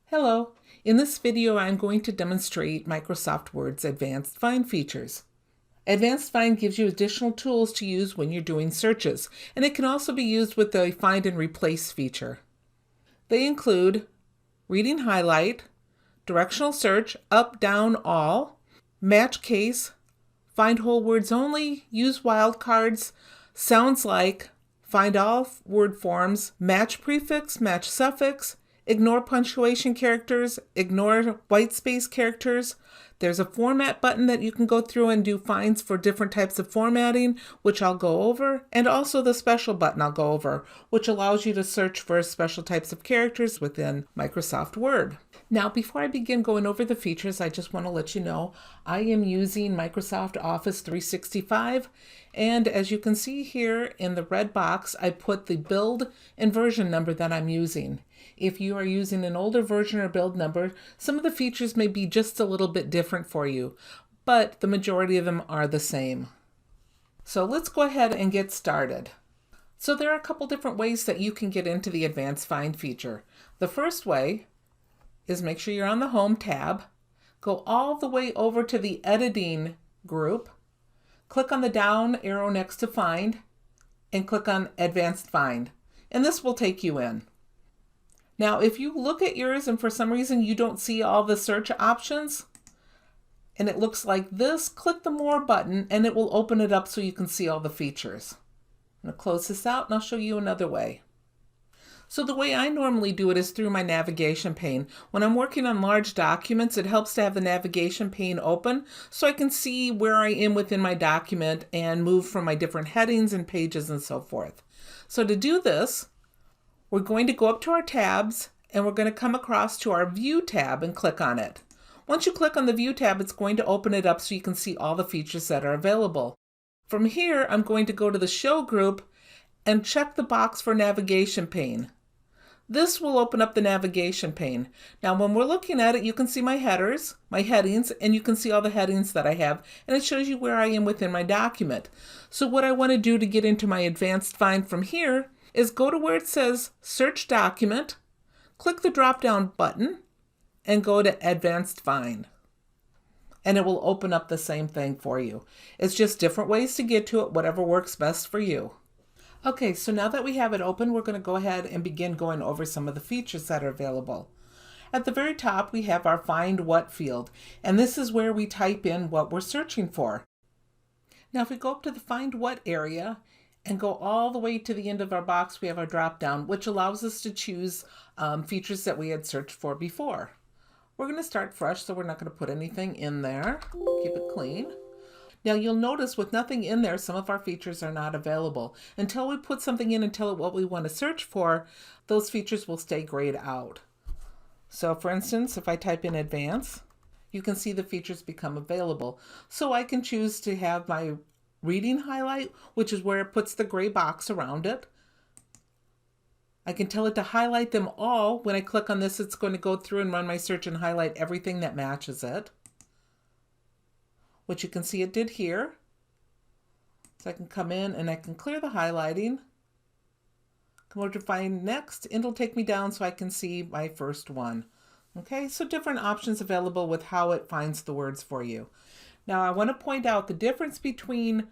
Hello. In this video, I'm going to demonstrate Microsoft Word's Advanced Find features. Advanced Find gives you additional tools to use when you're doing searches, and it can also be used with the Find and Replace feature. They include Reading Highlight, Directional Search, Up, Down, All, Match Case, Find Whole Words Only, Use Wildcards, Sounds Like, Find All Word Forms, Match Prefix, Match Suffix, Ignore punctuation characters, ignore white space characters. There's a format button that you can go through and do finds for different types of formatting, which I'll go over, and also the special button I'll go over, which allows you to search for special types of characters within Microsoft Word. Now, before I begin going over the features, I just want to let you know I am using Microsoft Office 365, and as you can see here in the red box, I put the build and version number that I'm using. If you are using an older version or build number, some of the features may be just a little bit different for you, but the majority of them are the same. So let's go ahead and get started. So there are a couple different ways that you can get into the Advanced Find feature. The first way is make sure you're on the Home tab, go all the way over to the Editing group, click on the down arrow next to Find, and click on Advanced Find, and this will take you in. Now, if you look at yours and for some reason you don't see all the search options, and it looks like this, click the More button and it will open it up so you can see all the features. I'm going to close this out and I'll show you another way. So the way I normally do it is through my navigation pane. When I'm working on large documents, it helps to have the navigation pane open so I can see where I am within my document and move from my different headings and pages and so forth. So to do this, we're going to go up to our tabs and we're going to come across to our View tab and click on it. Once you click on the View tab, it's going to open it up so you can see all the features that are available. From here, I'm going to go to the Show group and check the box for Navigation pane. This will open up the navigation pane. Now, when we're looking at it, you can see my headers, my headings, and you can see all the headings that I have, and it shows you where I am within my document. So what I want to do to get into my Advanced Find from here is go to where it says Search Document, click the drop-down button, and go to Advanced Find. And it will open up the same thing for you. It's just different ways to get to it, whatever works best for you. Okay, so now that we have it open, we're going to go ahead and begin going over some of the features that are available. At the very top, we have our Find What field, and this is where we type in what we're searching for. Now, if we go up to the Find What area and go all the way to the end of our box, we have our drop-down, which allows us to choose features that we had searched for before. We're going to start fresh, so we're not going to put anything in there. Keep it clean. Now you'll notice with nothing in there, some of our features are not available. Until we put something in and tell it what we want to search for, those features will stay grayed out. So for instance, if I type in Advance, you can see the features become available. So I can choose to have my Reading Highlight, which is where it puts the gray box around it. I can tell it to highlight them all. When I click on this, it's going to go through and run my search and highlight everything that matches it, which you can see it did here. So I can come in and I can clear the highlighting, come over to Find Next, and it'll take me down so I can see my first one. Okay, so different options available with how it finds the words for you. Now I want to point out the difference between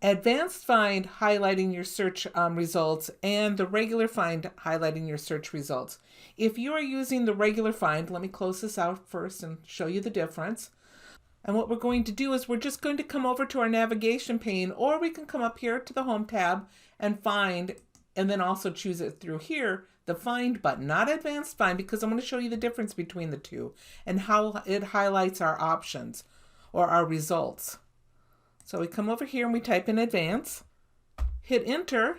Advanced Find highlighting your search results and the regular Find highlighting your search results. If you are using the regular Find, let me close this out first and show you the difference. And what we're going to do is we're just going to come over to our navigation pane, or we can come up here to the Home tab and Find, and then also choose it through here, the Find button, not Advanced Find, because I'm going to show you the difference between the two and how it highlights our options or our results. So we come over here and we type in Advance, hit Enter.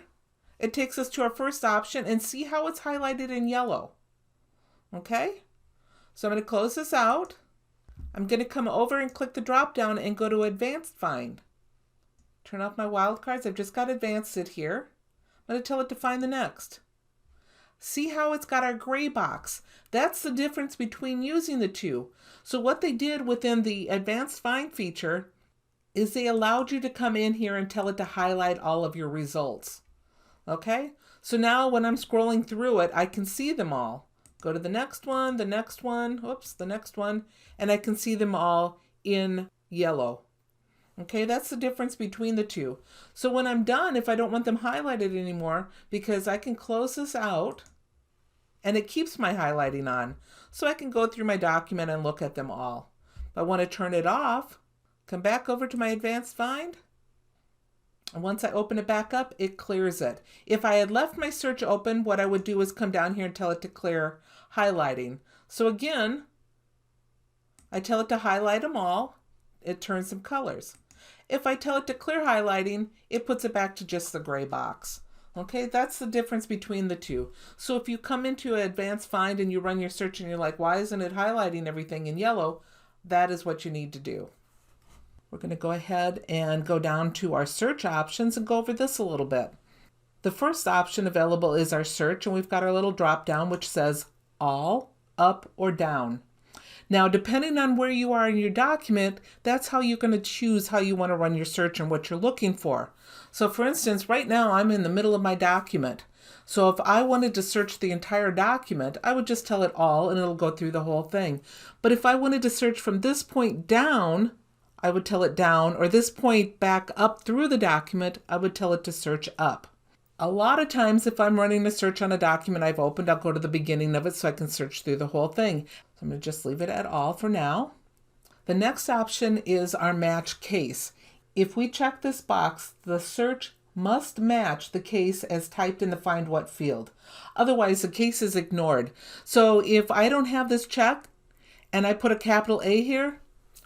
It takes us to our first option, and see how it's highlighted in yellow. Okay, so I'm going to close this out. I'm going to come over and click the drop down and go to Advanced Find. Turn off my wildcards. I've just got Advanced it here. I'm going to tell it to find the next. See how it's got our gray box? That's the difference between using the two. So what they did within the Advanced Find feature is they allowed you to come in here and tell it to highlight all of your results. Okay? So now when I'm scrolling through it, I can see them all. go to the next one, oops, the next one, and I can see them all in yellow. Okay, that's the difference between the two. So when I'm done, if I don't want them highlighted anymore, because I can close this out and it keeps my highlighting on. So I can go through my document and look at them all. If I want to turn it off, come back over to my advanced find. And once I open it back up, it clears it. If I had left my search open, what I would do is come down here and tell it to clear highlighting. So again, I tell it to highlight them all. It turns some colors. If I tell it to clear highlighting, it puts it back to just the gray box. Okay, that's the difference between the two. So if you come into an advanced find and you run your search and you're like, why isn't it highlighting everything in yellow? That is what you need to do. We're going to go ahead and go down to our search options and go over this a little bit. The first option available is our search, and we've got our little drop down which says all, up, or down. Now, depending on where you are in your document, that's how you're going to choose how you want to run your search and what you're looking for. So for instance, right now I'm in the middle of my document. So if I wanted to search the entire document, I would just tell it all and it'll go through the whole thing. But if I wanted to search from this point down, I would tell it down, or this point back up through the document, I would tell it to search up. A lot of times if I'm running a search on a document I've opened, I'll go to the beginning of it so I can search through the whole thing. So I'm going to just leave it at all for now. The next option is our match case. If we check this box, the search must match the case as typed in the Find What field. Otherwise, the case is ignored. So if I don't have this checked and I put a capital A here,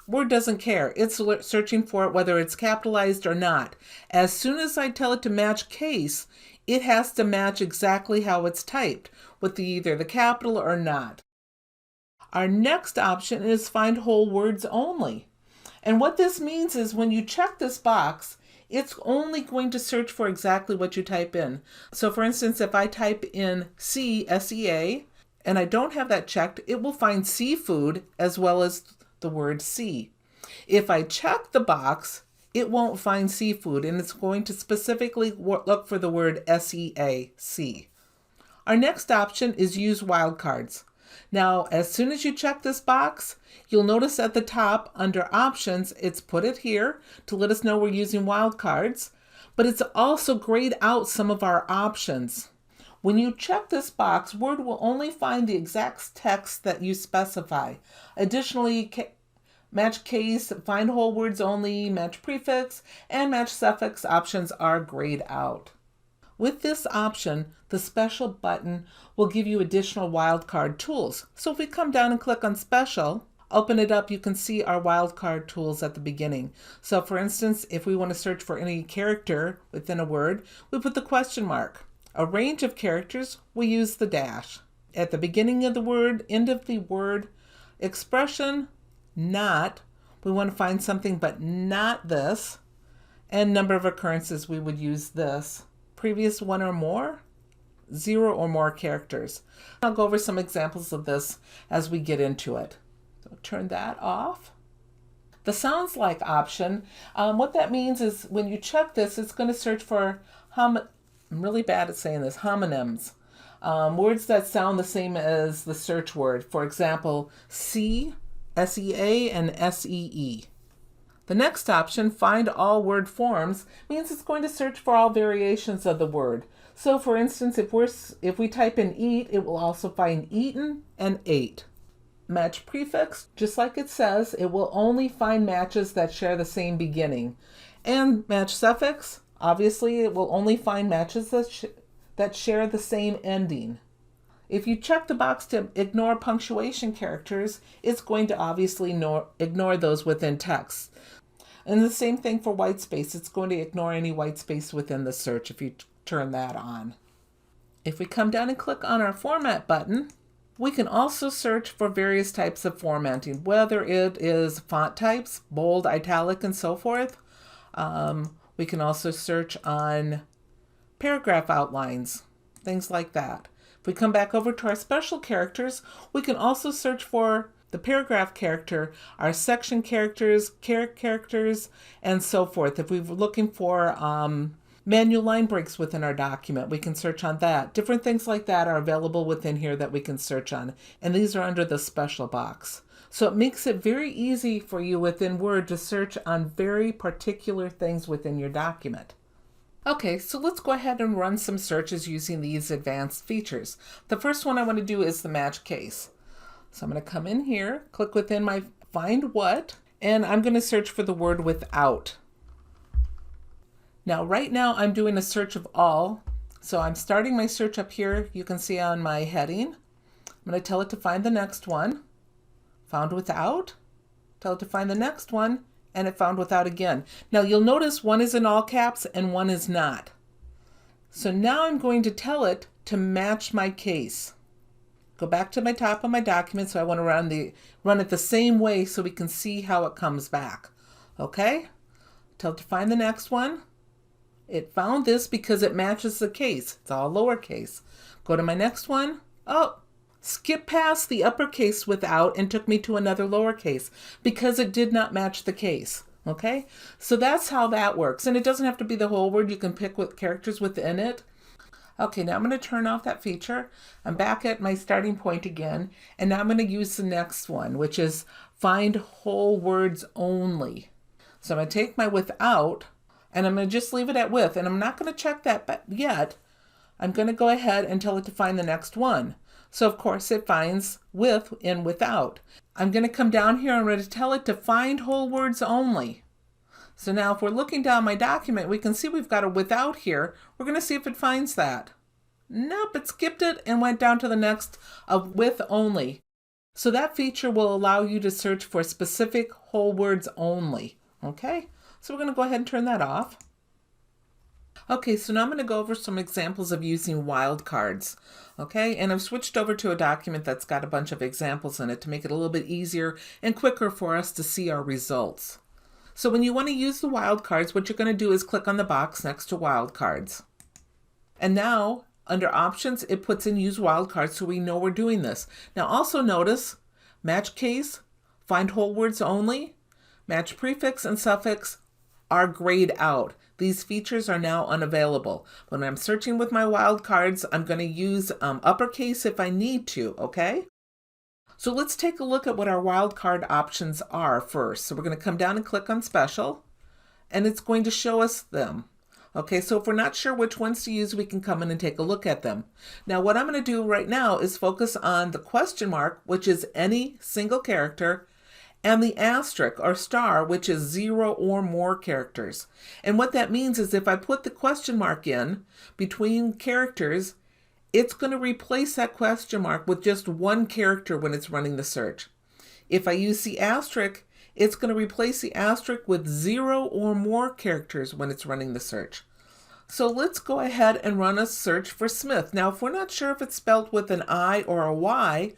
Word doesn't care. It's searching for it whether it's capitalized or not. As soon as I tell it to match case, it has to match exactly how it's typed, with either the capital or not. Our next option is Find Whole Words Only. And what this means is when you check this box, it's only going to search for exactly what you type in. So for instance, if I type in sea, S-E-A, and I don't have that checked, it will find seafood as well as the word sea. If I check the box, it won't find seafood, and it's going to specifically look for the word S-E-A-C. Our next option is Use Wildcards. Now, as soon as you check this box, you'll notice at the top under Options, it's put it here to let us know we're using wildcards, but it's also grayed out some of our options. When you check this box, Word will only find the exact text that you specify. Additionally, match case, find whole words only, match prefix, and match suffix options are grayed out. With this option, the special button will give you additional wildcard tools. So if we come down and click on special, open it up, you can see our wildcard tools at the beginning. So for instance, if we want to search for any character within a word, we put the question mark. A range of characters, we use the dash. At the beginning of the word, end of the word, expression, not, we want to find something but not this, and number of occurrences, we would use this. Previous one or more, 0 or more characters. I'll go over some examples of this as we get into it. So turn that off. The sounds like option, what that means is when you check this, it's going to search for I'm really bad at saying this, homonyms. Words that sound the same as the search word. For example, see, S-E-A, and S-E-E. The next option, Find All Word Forms, means it's going to search for all variations of the word. So for instance, if we type in eat, it will also find eaten and ate. Match prefix, just like it says, it will only find matches that share the same beginning. And match suffix, obviously, it will only find matches that share the same ending. If you check the box to ignore punctuation characters, it's going to obviously ignore those within text. And the same thing for white space. It's going to ignore any white space within the search if you turn that on. If we come down and click on our Format button, we can also search for various types of formatting, whether it is font types, bold, italic, and so forth. We can also search on paragraph outlines, things like that. If we come back over to our special characters, we can also search for the paragraph character, our section characters, characters, and so forth. If we're looking for Manual line breaks within our document. We can search on that. Different things like that are available within here that we can search on. And these are under the special box. So it makes it very easy for you within Word to search on very particular things within your document. Okay, so let's go ahead and run some searches using these advanced features. The first one I want to do is the match case. So I'm going to come in here, click within my Find What, and I'm going to search for the word without. Now, right now I'm doing a search of all. So I'm starting my search up here. You can see on my heading. I'm going to tell it to find the next one. Found without. Tell it to find the next one. And it found without again. Now you'll notice one is in all caps and one is not. So now I'm going to tell it to match my case. Go back to my top of my document. So I want to run it the same way so we can see how it comes back. Okay? Tell it to find the next one. It found this because it matches the case. It's all lowercase. Go to my next one. Oh, skip past the uppercase without and took me to another lowercase because it did not match the case. Okay, so that's how that works. And it doesn't have to be the whole word. You can pick what characters within it. Okay, now I'm going to turn off that feature. I'm back at my starting point again. And now I'm going to use the next one, which is find whole words only. So I'm going to take my without and I'm going to just leave it at with. And I'm not going to check that yet. I'm going to go ahead and tell it to find the next one. So of course it finds with and without. I'm going to come down here and I'm going to tell it to find whole words only. So now if we're looking down my document, we can see we've got a without here. We're going to see if it finds that. Nope, it skipped it and went down to the next of with only. So that feature will allow you to search for specific whole words only. Okay, so we're going to go ahead and turn that off. Okay, so now I'm going to go over some examples of using wildcards. Okay, and I've switched over to a document that's got a bunch of examples in it to make it a little bit easier and quicker for us to see our results. So when you want to use the wildcards, what you're going to do is click on the box next to wildcards. And now under options, it puts in use wildcards so we know we're doing this. Now also notice match case, find whole words only, match prefix and suffix are grayed out. These features are now unavailable. When I'm searching with my wildcards, I'm going to use uppercase if I need to, okay? So let's take a look at what our wildcard options are first. So we're going to come down and click on special, and it's going to show us them. Okay, so if we're not sure which ones to use, we can come in and take a look at them. Now what I'm going to do right now is focus on the question mark, which is any single character, and the asterisk or star, which is 0 or more characters. And what that means is if I put the question mark in between characters, it's going to replace that question mark with just one character when it's running the search. If I use the asterisk, it's going to replace the asterisk with 0 or more characters when it's running the search. So let's go ahead and run a search for Smith. Now, if we're not sure if it's spelled with an I or a Y,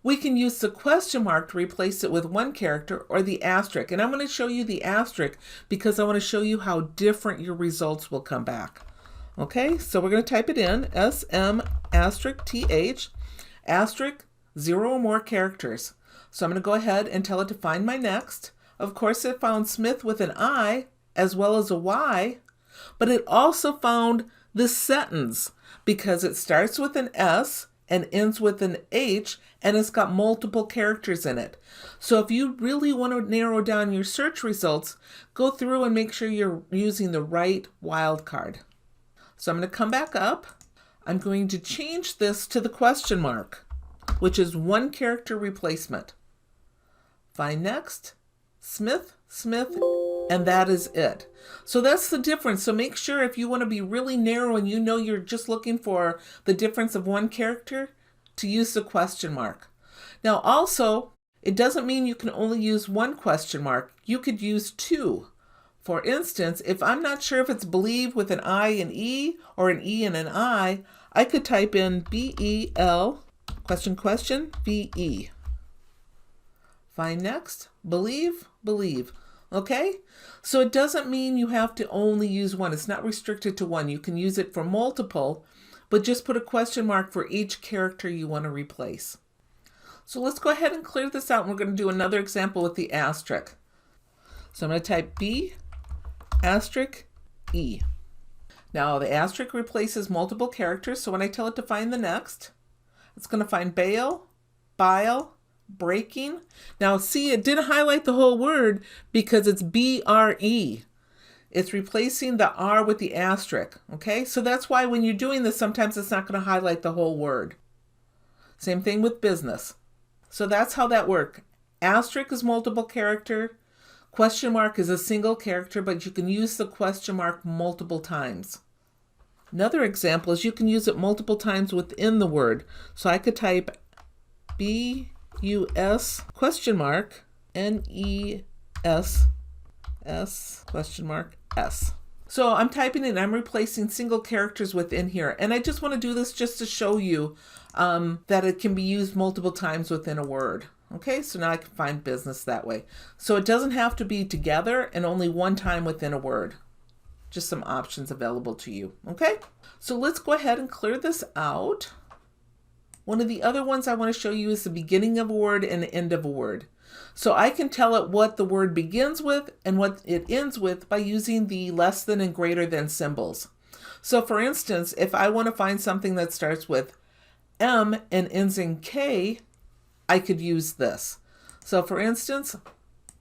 we can use the question mark to replace it with one character or the asterisk. And I'm going to show you the asterisk because I want to show you how different your results will come back. Okay, so we're going to type it in, SM asterisk TH, asterisk 0 or more characters. So I'm going to go ahead and tell it to find my next. Of course, it found Smith with an I as well as a Y, but it also found this sentence because it starts with an S and ends with an H, and it's got multiple characters in it. So if you really want to narrow down your search results, go through and make sure you're using the right wildcard. So I'm going to come back up. I'm going to change this to the question mark, which is one character replacement. Find next, Smith, Smith, and that is it. So that's the difference. So make sure if you want to be really narrow and you know you're just looking for the difference of one character, to use the question mark. Now also, it doesn't mean you can only use one question mark. You could use two. For instance, if I'm not sure if it's believe with an I and E or an E and an I could type in BEL, question, VE. Find next, believe, believe. Okay? So it doesn't mean you have to only use one. It's not restricted to one. You can use it for multiple, but just put a question mark for each character you want to replace. So let's go ahead and clear this out. And we're going to do another example with the asterisk. So I'm going to type B asterisk E. Now the asterisk replaces multiple characters, so when I tell it to find the next, it's going to find bail, bile, breaking. Now see, it didn't highlight the whole word because it's B-R-E. It's replacing the R with the asterisk, okay? So that's why when you're doing this, sometimes it's not going to highlight the whole word. Same thing with business. So that's how that works. Asterisk is multiple character. Question mark is a single character, but you can use the question mark multiple times. Another example is you can use it multiple times within the word. So I could type B-U-S question mark N-E-S-S question mark S. So I'm typing it, I'm replacing single characters within here. And I just want to do this just to show you that it can be used multiple times within a word. Okay, so now I can find business that way. So it doesn't have to be together and only one time within a word. Just some options available to you. Okay, so let's go ahead and clear this out. One of the other ones I want to show you is the beginning of a word and the end of a word. So I can tell it what the word begins with and what it ends with by using the less than and greater than symbols. So for instance, if I want to find something that starts with M and ends in K, I could use this. So for instance,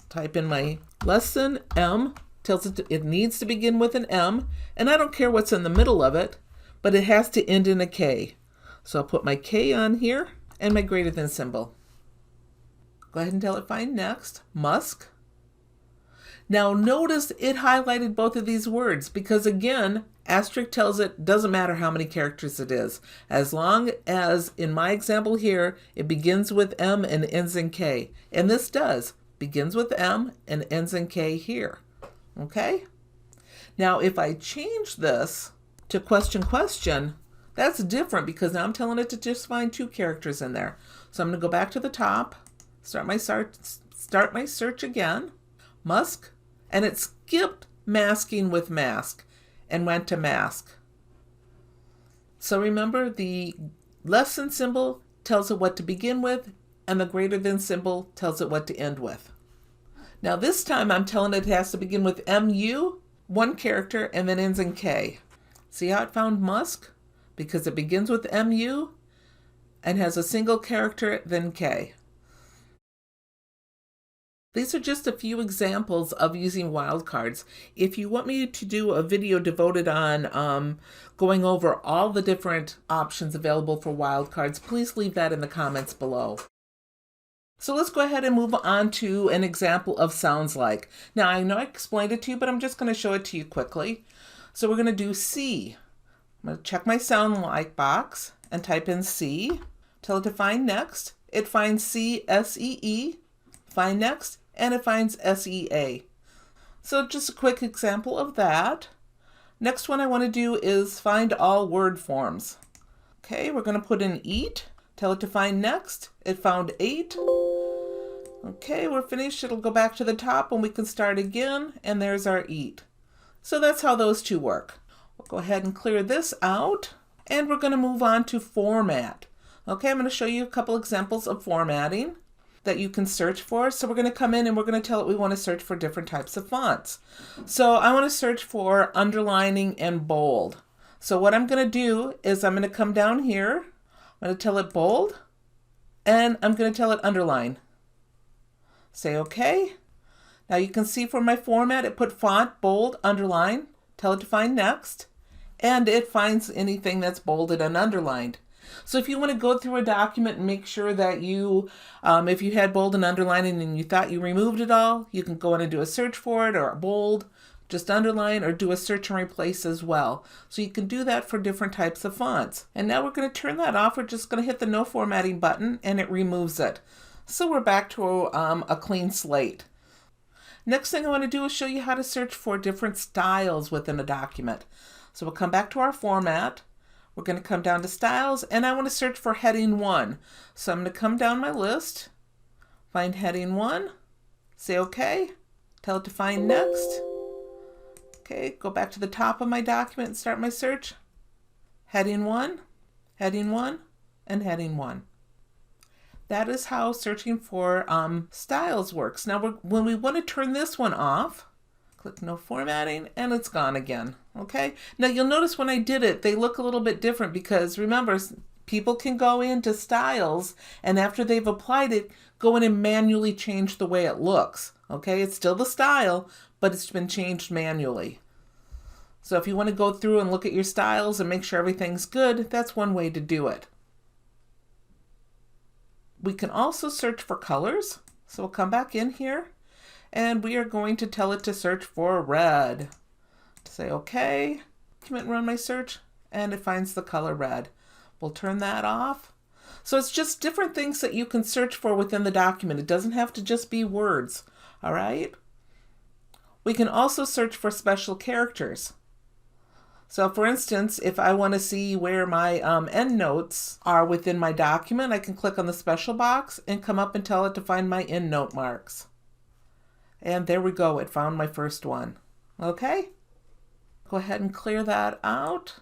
type in my less than M, tells it it needs to begin with an M, and I don't care what's in the middle of it, but it has to end in a K. So I'll put my K on here and my greater than symbol. Go ahead and tell it find next, musk. Now notice it highlighted both of these words because again, asterisk tells it doesn't matter how many characters it is. As long as in my example here, it begins with M and ends in K. And this does, begins with M and ends in K here. Okay? Now if I change this to question, that's different because now I'm telling it to just find two characters in there. So I'm going to go back to the top, start my search again, musk, and it skipped masking with mask and went to mask. So remember, the less than symbol tells it what to begin with, and the greater than symbol tells it what to end with. Now this time I'm telling it has to begin with MU, one character, and then ends in K. See how it found musk? Because it begins with MU and has a single character, then K. These are just a few examples of using wildcards. If you want me to do a video devoted on going over all the different options available for wildcards, please leave that in the comments below. So let's go ahead and move on to an example of sounds like. Now I know I explained it to you, but I'm just going to show it to you quickly. So we're going to do C. I'm going to check my sound like box and type in C. Tell it to find next. It finds C, S-E-E. Find next. And it finds S-E-A. So just a quick example of that. Next one I want to do is find all word forms. Okay, we're going to put in eat. Tell it to find next. It found 8. Okay, we're finished. It'll go back to the top and we can start again. And there's our eat. So that's how those two work. We'll go ahead and clear this out. And we're going to move on to format. Okay, I'm going to show you a couple examples of formatting that you can search for. So we're going to come in and we're going to tell it we want to search for different types of fonts. So I want to search for underlining and bold. So what I'm going to do is I'm going to come down here. I'm going to tell it bold and I'm going to tell it underline. Say okay. Now you can see for my format it put font, bold, underline. Tell it to find next. And it finds anything that's bolded and underlined. So if you want to go through a document and make sure that you, if you had bold and underlining and you thought you removed it all, you can go in and do a search for it, or a bold, just underline, or do a search and replace as well. So you can do that for different types of fonts. And now we're going to turn that off. We're just going to hit the no formatting button and it removes it. So we're back to a clean slate. Next thing I want to do is show you how to search for different styles within a document. So we'll come back to our format. We're going to come down to styles and I want to search for heading 1. So I'm going to come down my list, find heading 1, say okay, tell it to find next. Okay, go back to the top of my document and start my search. Heading 1, and heading 1. That is how searching for styles works. Now when we want to turn this one off, click no formatting and it's gone again. Okay, now you'll notice when I did it, they look a little bit different because remember, people can go into styles and after they've applied it, go in and manually change the way it looks. Okay, it's still the style, but it's been changed manually. So if you want to go through and look at your styles and make sure everything's good, that's one way to do it. We can also search for colors. So we'll come back in here and we are going to tell it to search for red. Say okay, commit and run my search, and it finds the color red. We'll turn that off. So it's just different things that you can search for within the document. It doesn't have to just be words, all right? We can also search for special characters. So for instance, if I want to see where my endnotes are within my document, I can click on the special box and come up and tell it to find my endnote marks. And there we go, it found my first one. Okay? Go ahead and clear that out.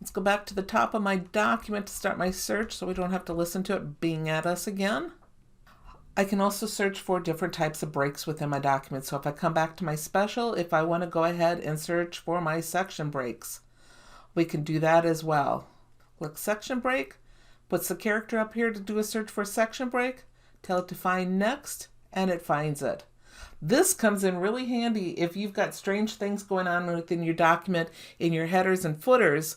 Let's go back to the top of my document to start my search so we don't have to listen to it being at us again. I can also search for different types of breaks within my document. So if I come back to my special, if I want to go ahead and search for my section breaks, we can do that as well. Click section break, puts the character up here to do a search for section break, tell it to find next, and it finds it. This comes in really handy if you've got strange things going on within your document in your headers and footers,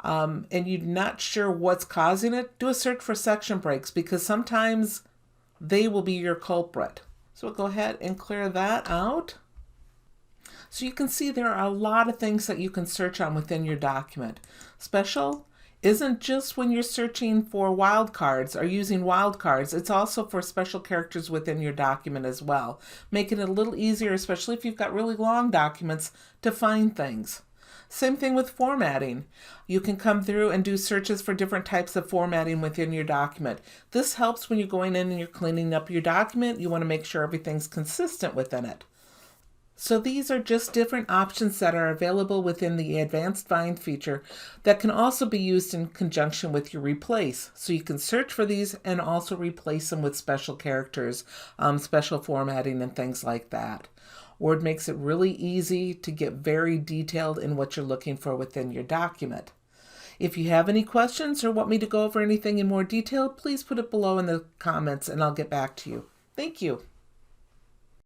and you're not sure what's causing it. Do a search for section breaks because sometimes they will be your culprit. So we'll go ahead and clear that out. So you can see there are a lot of things that you can search on within your document. Special isn't just when you're searching for wildcards or using wildcards. It's also for special characters within your document as well, making it a little easier, especially if you've got really long documents, to find things. Same thing with formatting. You can come through and do searches for different types of formatting within your document. This helps when you're going in and you're cleaning up your document. You want to make sure everything's consistent within it. So these are just different options that are available within the Advanced Find feature that can also be used in conjunction with your replace. So you can search for these and also replace them with special characters, special formatting and things like that. Word makes it really easy to get very detailed in what you're looking for within your document. If you have any questions or want me to go over anything in more detail, please put it below in the comments and I'll get back to you. Thank you.